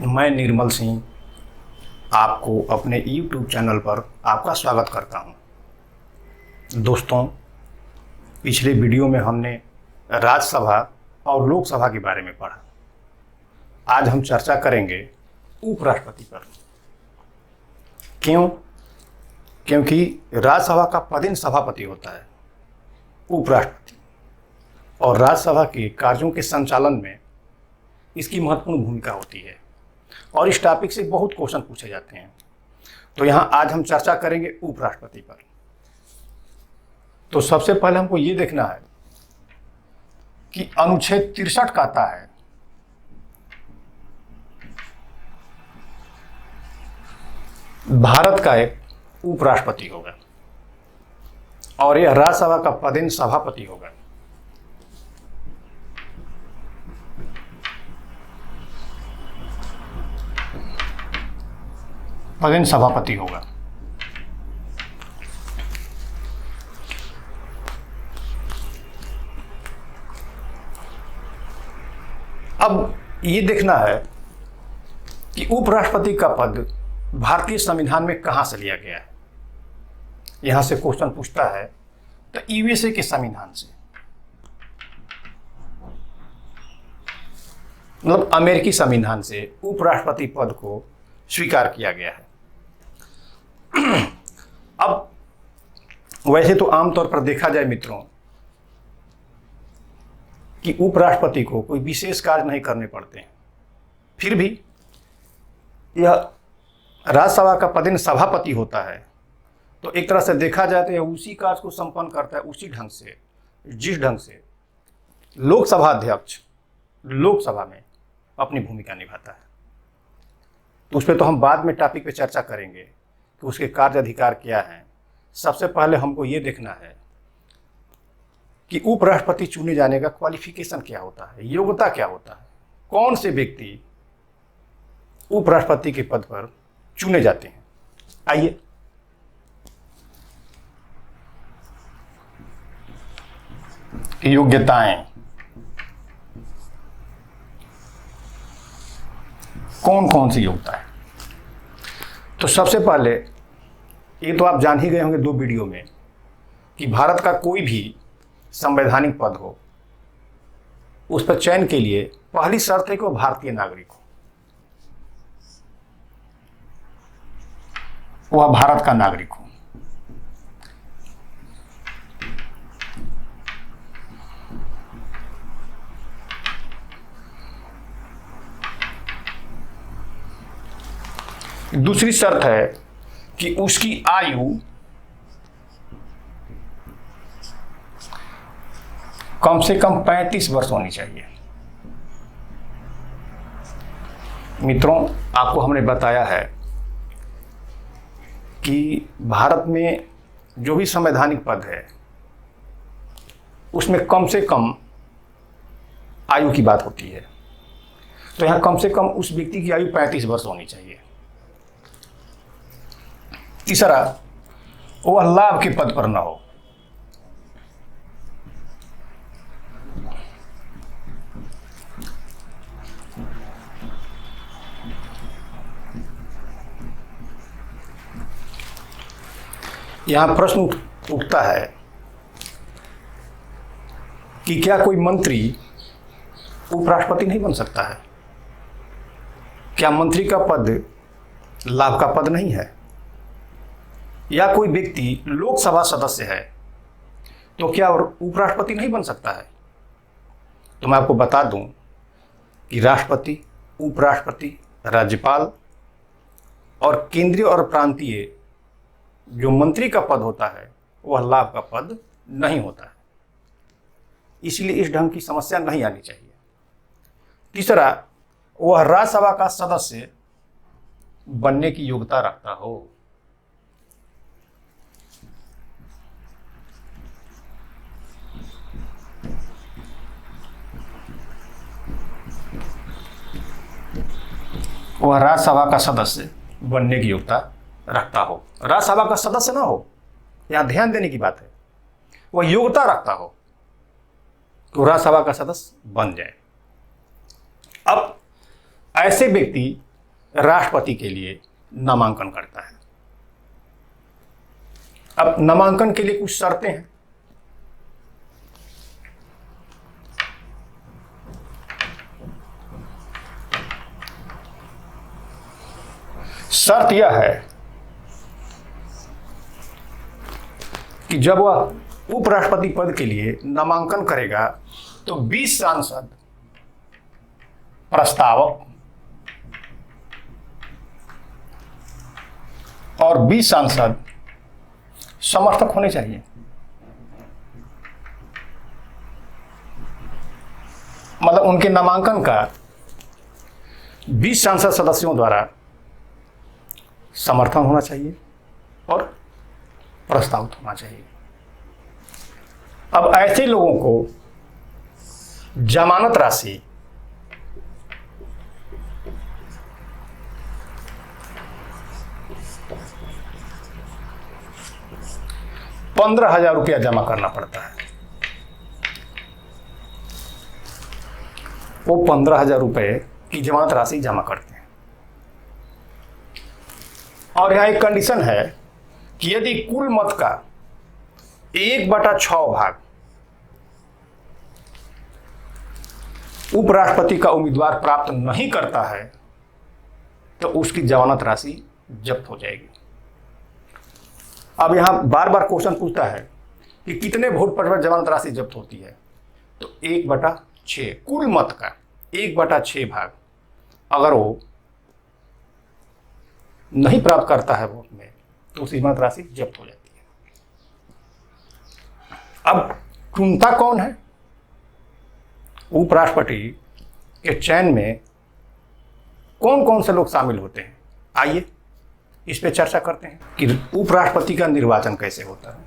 मैं निर्मल सिंह आपको अपने YouTube चैनल पर आपका स्वागत करता हूं। दोस्तों, पिछले वीडियो में हमने राज्यसभा और लोकसभा के बारे में पढ़ा। आज हम चर्चा करेंगे उपराष्ट्रपति पर। क्यों? क्योंकि राज्यसभा का पदेन सभापति होता है उपराष्ट्रपति, और राज्यसभा के कार्यों के संचालन में इसकी महत्वपूर्ण भूमिका होती है और इस टॉपिक से बहुत क्वेश्चन पूछे जाते हैं। तो यहाँ आज हम चर्चा करेंगे उपराष्ट्रपति पर। तो सबसे पहले हमको ये देखना है कि अनुच्छेद 63 कहता है भारत का एक उपराष्ट्रपति होगा और यह राज्यसभा का पदेन सभापति होगा। पदेन सभापति होगा। अब ये देखना है कि उपराष्ट्रपति का पद भारतीय संविधान में कहां से लिया गया है। यहां से क्वेश्चन पूछता है तो यूएसए के संविधान से, मतलब अमेरिकी संविधान से उपराष्ट्रपति पद को स्वीकार किया गया है। अब वैसे तो आमतौर पर देखा जाए मित्रों कि उपराष्ट्रपति को कोई विशेष कार्य नहीं करने पड़ते हैं, फिर भी यह राज्यसभा का पदेन सभापति होता है। तो एक तरह से देखा जाए तो यह उसी कार्य को संपन्न करता है उसी ढंग से जिस ढंग से लोकसभा अध्यक्ष लोकसभा में अपनी भूमिका निभाता है। तो उस पर तो हम बाद में टॉपिक पे चर्चा करेंगे कि उसके कार्य अधिकार क्या हैं। सबसे पहले हमको ये देखना है कि उपराष्ट्रपति चुने जाने का क्वालिफिकेशन क्या होता है, योग्यता क्या होता है, कौन से व्यक्ति उपराष्ट्रपति के पद पर चुने जाते हैं। आइए योग्यताएं कौन कौन सी योग्यता है। तो सबसे पहले ये तो आप जान ही गए होंगे दो वीडियो में कि भारत का कोई भी संवैधानिक पद हो उस पर चयन के लिए पहली शर्त है कि वो भारतीय नागरिक हो, वह भारत का नागरिक हो। दूसरी शर्त है कि उसकी आयु कम से कम 35 वर्ष होनी चाहिए। मित्रों, आपको हमने बताया है कि भारत में जो भी संवैधानिक पद है उसमें कम से कम आयु की बात होती है। तो यहाँ कम से कम उस व्यक्ति की आयु 35 वर्ष होनी चाहिए। तीसरा, वह लाभ के पद पर न हो। यहां प्रश्न उठता है कि क्या कोई मंत्री उपराष्ट्रपति नहीं बन सकता है? क्या मंत्री का पद लाभ का पद नहीं है? या कोई व्यक्ति लोकसभा सदस्य है तो क्या उपराष्ट्रपति नहीं बन सकता है? तो मैं आपको बता दूं कि राष्ट्रपति, उपराष्ट्रपति, राज्यपाल और केंद्रीय और प्रांतीय जो मंत्री का पद होता है वह लाभ का पद नहीं होता है। इसलिए इस ढंग की समस्या नहीं आनी चाहिए। तीसरा, वह राज्यसभा का सदस्य बनने की योग्यता रखता हो। वह राज्यसभा का सदस्य बनने की योग्यता रखता हो। राज्यसभा का सदस्य ना हो, यहां ध्यान देने की बात है, वह योग्यता रखता हो तो राज्यसभा का सदस्य बन जाए। अब ऐसे व्यक्ति राष्ट्रपति के लिए नामांकन करता है। अब नामांकन के लिए कुछ शर्तें हैं। शर्त यह है कि जब वह उपराष्ट्रपति पद के लिए नामांकन करेगा तो 20 सांसद प्रस्तावक और 20 सांसद समर्थक होने चाहिए। मतलब उनके नामांकन का 20 सांसद सदस्यों द्वारा समर्थन होना चाहिए और प्रस्तावित होना चाहिए। अब ऐसे लोगों को जमानत राशि ₹15,000 जमा करना पड़ता है। वो ₹15,000 की जमानत राशि जमा करते हैं। और यहां एक कंडीशन है कि यदि कुल मत का 1/6 भाग उपराष्ट्रपति का उम्मीदवार प्राप्त नहीं करता है तो उसकी जमानत राशि जब्त हो जाएगी। अब यहां बार बार क्वेश्चन पूछता है कि कितने वोट पर जमानत राशि जब्त होती है, तो 1/6 कुल मत का 1/6 भाग अगर वो नहीं प्राप्त करता है वोट में तो उसकी जमानत राशि जब्त हो जाती है। अब चुनता कौन है? उपराष्ट्रपति के चयन में कौन कौन से लोग शामिल होते हैं, आइए इस पे चर्चा करते हैं कि उपराष्ट्रपति का निर्वाचन कैसे होता है।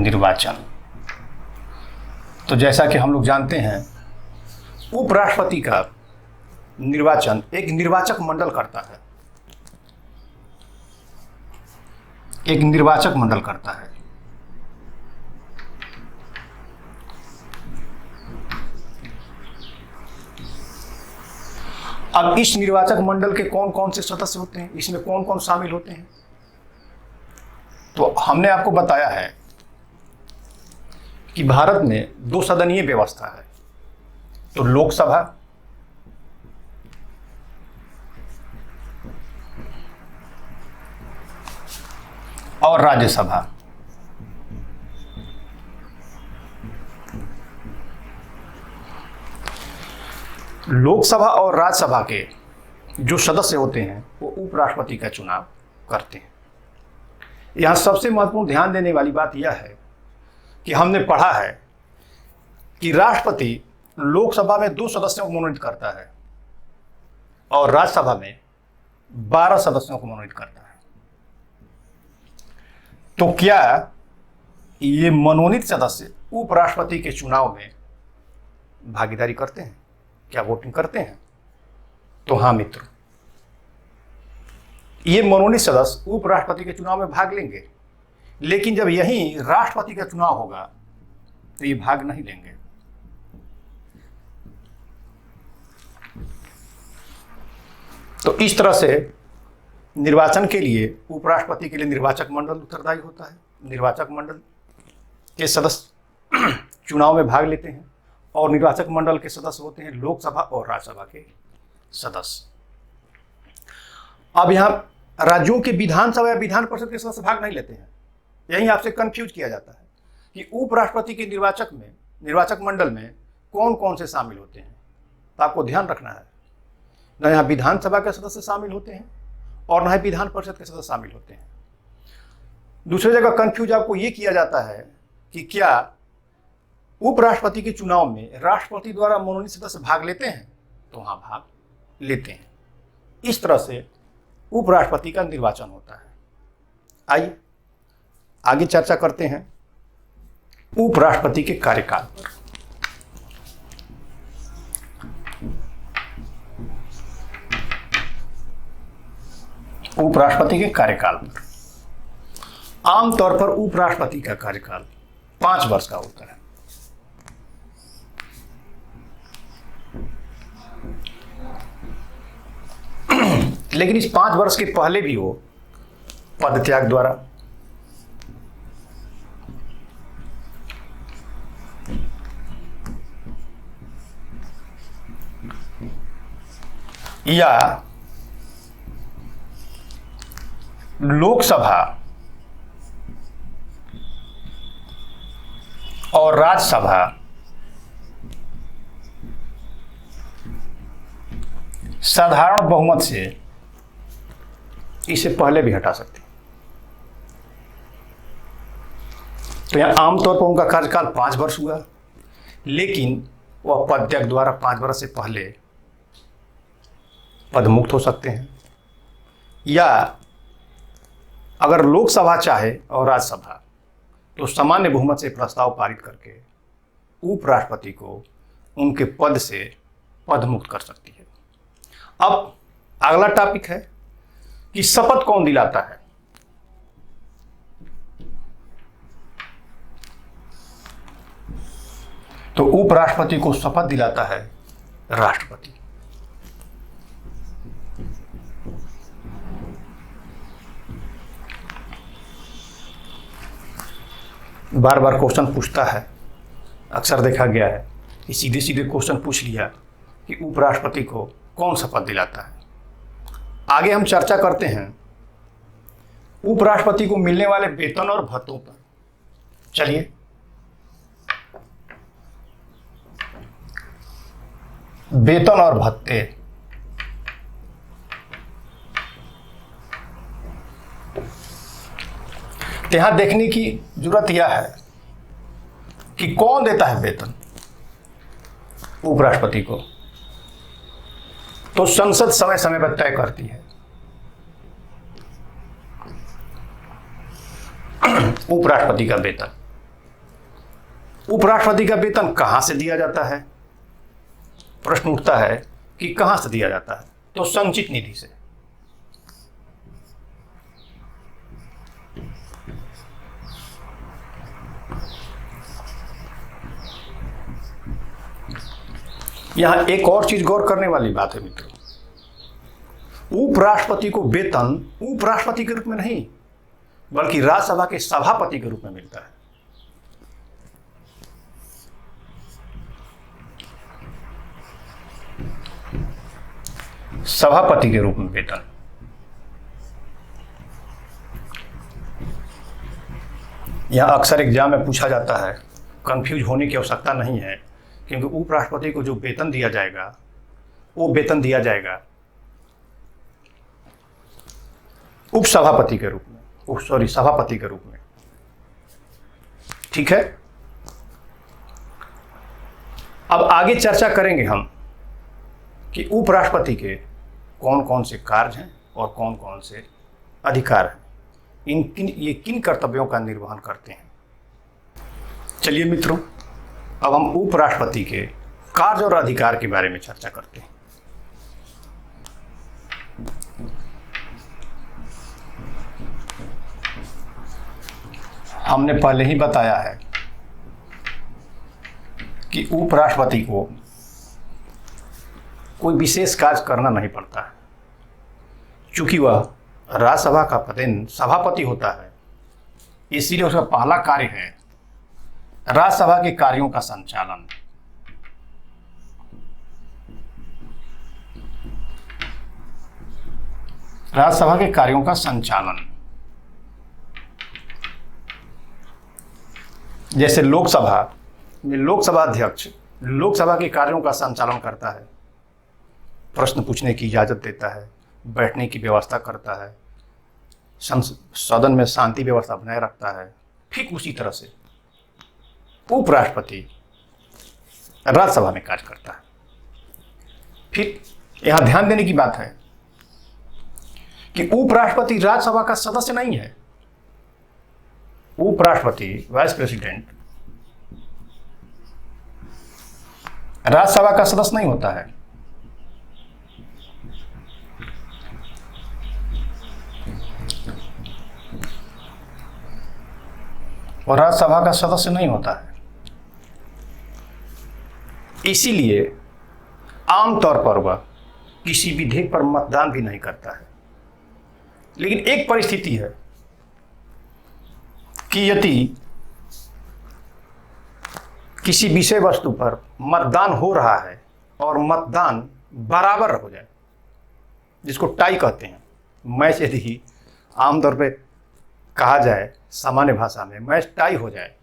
निर्वाचन, तो जैसा कि हम लोग जानते हैं उपराष्ट्रपति का निर्वाचन एक निर्वाचक मंडल करता है। एक निर्वाचक मंडल करता है। अब इस निर्वाचक मंडल के कौन कौन से सदस्य होते हैं, इसमें कौन कौन शामिल होते हैं, तो हमने आपको बताया है कि भारत में 2 सदनीय व्यवस्था है। तो लोकसभा और राज्यसभा। लोकसभा और राज्यसभा के जो सदस्य होते हैं वो उपराष्ट्रपति का चुनाव करते हैं। यहां सबसे महत्वपूर्ण ध्यान देने वाली बात यह है कि हमने पढ़ा है कि राष्ट्रपति लोकसभा में 2 सदस्यों को मनोनीत करता है और राज्यसभा में 12 सदस्यों को मनोनीत करता है। तो क्या ये मनोनीत सदस्य उपराष्ट्रपति के चुनाव में भागीदारी करते हैं, क्या वोटिंग करते हैं? तो हाँ मित्रों, ये मनोनीत सदस्य उपराष्ट्रपति के चुनाव में भाग लेंगे, लेकिन जब यही राष्ट्रपति का चुनाव होगा तो ये भाग नहीं लेंगे। तो इस तरह से निर्वाचन के लिए उपराष्ट्रपति के लिए निर्वाचक मंडल उत्तरदायी होता है। निर्वाचक मंडल के सदस्य चुनाव में भाग लेते हैं और निर्वाचक मंडल के सदस्य होते हैं लोकसभा और राज्यसभा के सदस्य। अब यहाँ राज्यों के विधानसभा या विधान परिषद के सदस्य भाग नहीं लेते हैं। यही आपसे कंफ्यूज किया जाता है कि उपराष्ट्रपति के निर्वाचक मंडल में कौन कौन से शामिल होते हैं। तो आपको ध्यान रखना है, न यहाँ विधानसभा के सदस्य शामिल होते हैं और न ही विधान परिषद के सदस्य शामिल होते हैं। दूसरी जगह कंफ्यूज आपको ये किया जाता है कि क्या उपराष्ट्रपति के चुनाव में राष्ट्रपति द्वारा मनोनीत सदस्य भाग लेते हैं, तो हाँ भाग लेते हैं। इस तरह से उपराष्ट्रपति का निर्वाचन होता है। आइए आगे चर्चा करते हैं उपराष्ट्रपति के कार्यकाल पर। उपराष्ट्रपति के कार्यकाल पर आमतौर पर उपराष्ट्रपति का कार्यकाल 5 वर्ष का होता है। लेकिन इस 5 वर्ष के पहले भी वो पद त्याग द्वारा या लोकसभा और राज्यसभा साधारण बहुमत से इसे पहले भी हटा सकते हैं। तो यहां आमतौर पर उनका कार्यकाल 5 वर्ष हुआ, लेकिन वह पद त्याग द्वारा 5 वर्ष से पहले पद मुक्त हो सकते हैं। या अगर लोकसभा चाहे और राज्यसभा तो सामान्य बहुमत से प्रस्ताव पारित करके उपराष्ट्रपति को उनके पद से पद मुक्त कर सकती है। अब अगला टॉपिक है कि शपथ कौन दिलाता है। तो उपराष्ट्रपति को शपथ दिलाता है राष्ट्रपति। बार बार क्वेश्चन पूछता है, अक्सर देखा गया है कि सीधे सीधे क्वेश्चन पूछ लिया कि उपराष्ट्रपति को कौन शपथ दिलाता है। आगे हम चर्चा करते हैं उपराष्ट्रपति को मिलने वाले वेतन और भत्तों पर। चलिए, वेतन और भत्ते। यहां देखने की जरूरत यह है कि कौन देता है वेतन उपराष्ट्रपति को। तो संसद समय समय पर तय करती है। उपराष्ट्रपति का वेतन, उपराष्ट्रपति का वेतन कहां से दिया जाता है? प्रश्न उठता है कि कहां से दिया जाता है। तो संचित निधि से। यहां एक और चीज गौर करने वाली बात है मित्रों, उपराष्ट्रपति को वेतन उपराष्ट्रपति के रूप में नहीं बल्कि राज्यसभा के सभापति के रूप में मिलता है। सभापति के रूप में वेतन। यह अक्सर एग्जाम में पूछा जाता है, कंफ्यूज होने की आवश्यकता नहीं है, क्योंकि उपराष्ट्रपति को जो वेतन दिया जाएगा वो वेतन दिया जाएगा उपसभापति के रूप में, सभापति के रूप में। ठीक है, अब आगे चर्चा करेंगे हम कि उपराष्ट्रपति के कौन कौन से कार्य हैं और कौन कौन से अधिकार हैं, ये किन कर्तव्यों का निर्वहन करते हैं। चलिए मित्रों, अब हम उपराष्ट्रपति के कार्य और अधिकार के बारे में चर्चा करते हैं। हमने पहले ही बताया है कि उपराष्ट्रपति को कोई विशेष कार्य करना नहीं पड़ता है, चूंकि वह राज्यसभा का प्रतिनिधि सभापति होता है। इसीलिए उसका पहला कार्य है राज्यसभा के कार्यों का संचालन। राज्यसभा के कार्यों का संचालन, जैसे लोकसभा में लोकसभा अध्यक्ष लोकसभा के कार्यों का संचालन करता है, प्रश्न पूछने की इजाजत देता है, बैठने की व्यवस्था करता है, सदन में शांति व्यवस्था बनाए रखता है। ठीक उसी तरह से उपराष्ट्रपति राज्यसभा में कार्य करता है। फिर यहां ध्यान देने की बात है कि उपराष्ट्रपति राज्यसभा का सदस्य नहीं है। उपराष्ट्रपति वाइस प्रेसिडेंट राज्यसभा का सदस्य नहीं होता है। और राज्यसभा का सदस्य नहीं होता है। इसीलिए आमतौर पर वह किसी विधेयक पर मतदान भी नहीं करता है। लेकिन एक परिस्थिति है कि यदि किसी विषय वस्तु पर मतदान हो रहा है और मतदान बराबर हो जाए, जिसको टाई कहते हैं, मैच यदि आमतौर पे कहा जाए सामान्य भाषा में, मैच टाई हो जाए,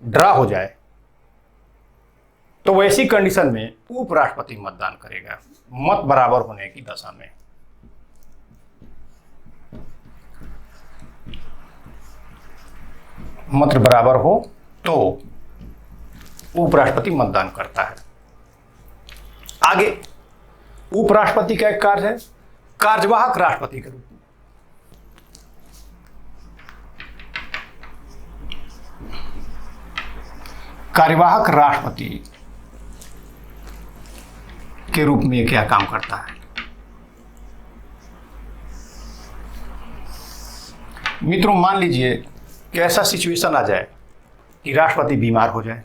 ड्रा हो जाए, तो वैसी कंडीशन में उपराष्ट्रपति मतदान करेगा, मत बराबर होने की दशा में। मत बराबर हो तो उपराष्ट्रपति मतदान करता है। आगे उपराष्ट्रपति का एक कार्य है कार्यवाहक राष्ट्रपति के रूप में। कार्यवाहक राष्ट्रपति के रूप में क्या काम करता है? मित्रों, मान लीजिए कि ऐसा सिचुएशन आ जाए कि राष्ट्रपति बीमार हो जाए,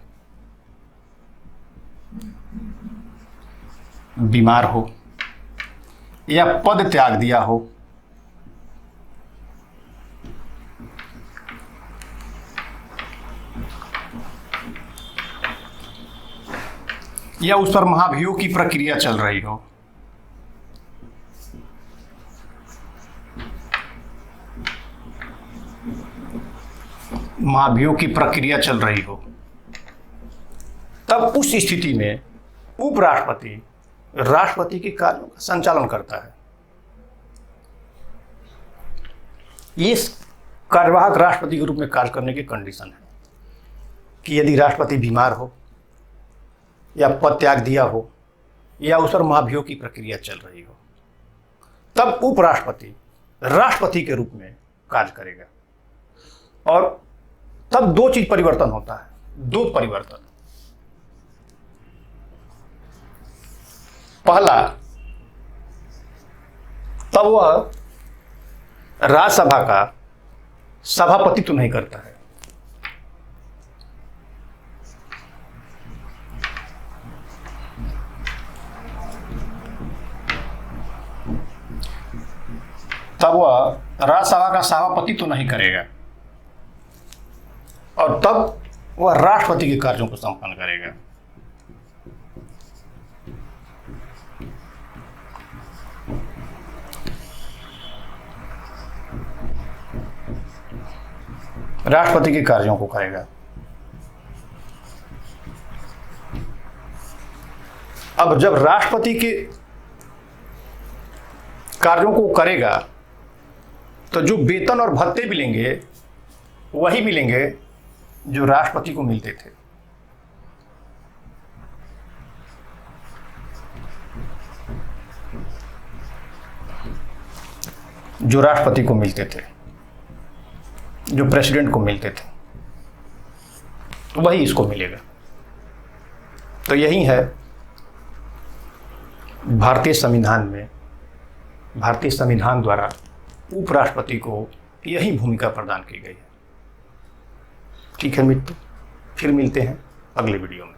बीमार हो या पद त्याग दिया हो, या उस पर महाभियोग की प्रक्रिया चल रही हो, महाभियोग की प्रक्रिया चल रही हो, तब उस स्थिति में उपराष्ट्रपति राष्ट्रपति के कार्यों का संचालन करता है। ये कार्यवाहक राष्ट्रपति के रूप में कार्य करने की कंडीशन है कि यदि राष्ट्रपति बीमार हो या पद त्याग दिया हो या उस पर महाभियोग की प्रक्रिया चल रही हो, तब उपराष्ट्रपति राष्ट्रपति के रूप में कार्य करेगा। और तब दो चीज परिवर्तन होता है, दो परिवर्तन। पहला, तब वह राज्यसभा का सभापतित्व नहीं करता है, तब वह राज्यसभा का सभापतित्व नहीं करेगा और तब वह राष्ट्रपति के कार्यों को संपन्न करेगा। राष्ट्रपति के कार्यों को करेगा। अब जब राष्ट्रपति के कार्यों को करेगा तो जो वेतन और भत्ते मिलेंगे वही मिलेंगे जो राष्ट्रपति को मिलते थे। जो राष्ट्रपति को मिलते थे, जो प्रेसिडेंट को मिलते थे, तो वही इसको मिलेगा। तो यही है भारतीय संविधान में, भारतीय संविधान द्वारा उपराष्ट्रपति को यही भूमिका प्रदान की गई है। ठीक है मित्र, फिर मिलते हैं अगले वीडियो में।